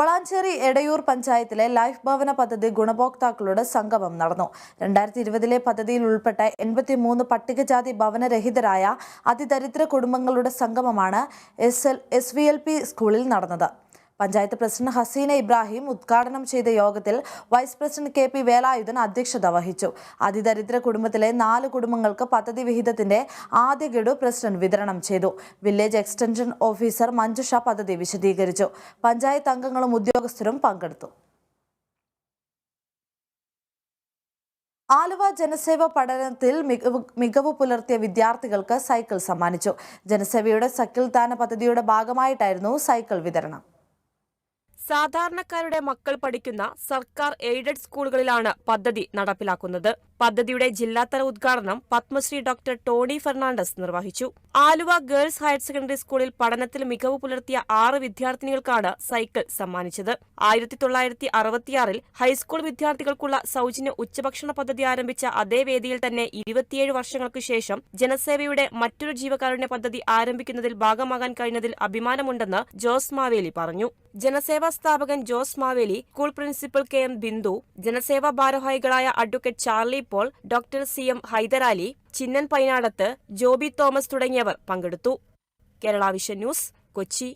വളാഞ്ചേരി എടയൂർ പഞ്ചായത്തിലെ ലൈഫ് ഭവന പദ്ധതി ഗുണഭോക്താക്കളുടെ സംഗമം നടന്നു. 2020 പദ്ധതിയിൽ ഉൾപ്പെട്ട 83 പട്ടികജാതി ഭവനരഹിതരായ അതിദരിദ്ര കുടുംബങ്ങളുടെ സംഗമമാണ് SVLP സ്കൂളിൽ നടന്നത്. പഞ്ചായത്ത് പ്രസിഡന്റ് ഹസീന ഇബ്രാഹിം ഉദ്ഘാടനം ചെയ്ത യോഗത്തിൽ വൈസ് പ്രസിഡന്റ് KP വേലായുധൻ അധ്യക്ഷത വഹിച്ചു. അതിദരിദ്ര കുടുംബത്തിലെ 4 കുടുംബങ്ങൾക്ക് പദ്ധതി വിഹിതത്തിന്റെ ആദ്യ ഗഡു പ്രസിഡന്റ് വിതരണം ചെയ്തു. വില്ലേജ് എക്സ്റ്റൻഷൻ ഓഫീസർ മഞ്ജുഷ പദ്ധതി വിശദീകരിച്ചു. പഞ്ചായത്ത് അംഗങ്ങളും ഉദ്യോഗസ്ഥരും പങ്കെടുത്തു. ആലുവ ജനസേവ പഠനത്തിൽ മികവ് പുലർത്തിയ വിദ്യാർത്ഥികൾക്ക് സൈക്കിൾ സമ്മാനിച്ചു. ജനസേവയുടെ സൈക്കിൾ ദാന പദ്ധതിയുടെ ഭാഗമായിട്ടായിരുന്നു സൈക്കിൾ വിതരണം. സാധാരണക്കാരുടെ മക്കൾ പഠിക്കുന്ന സർക്കാർ എയ്ഡഡ് സ്കൂളുകളിലാണ് പദ്ധതി നടപ്പിലാക്കുന്നത്. പദ്ധതിയുടെ ജില്ലാതല ഉദ്ഘാടനം പത്മശ്രീ ഡോക്ടർ ടോണി ഫെർണാണ്ടസ് നിർവഹിച്ചു. ആലുവ ഗേൾസ് ഹയർ സെക്കൻഡറി സ്കൂളിൽ പഠനത്തിൽ മികവ് പുലർത്തിയ 6 വിദ്യാർത്ഥിനികൾക്കാണ് സൈക്കിൾ സമ്മാനിച്ചത്. 1966-ൽ ഹൈസ്കൂൾ വിദ്യാർത്ഥികൾക്കുള്ള സൗജന്യ ഉച്ചഭക്ഷണ പദ്ധതി ആരംഭിച്ച അതേ വേദിയിൽ തന്നെ 27 വർഷങ്ങൾക്ക് ശേഷം ജനസേവയുടെ മറ്റൊരു ജീവകാരുണ്യ പദ്ധതി ആരംഭിക്കുന്നതിൽ ഭാഗമാകാൻ കഴിഞ്ഞതിൽ അഭിമാനമുണ്ടെന്ന് ജോസ് മാവേലി പറഞ്ഞു. ജനസേവാ സ്ഥാപകൻ Jose Maveli, school principal KM Bindu, Janaseva ഭാരവാഹികളായ advocate Charlie Paul, doctor CM Haidarali, Chinnan Painadath, Joby Thomas തുടങ്ങിയവർ പങ്കെടുത്തു. Kerala vision news, Kochi.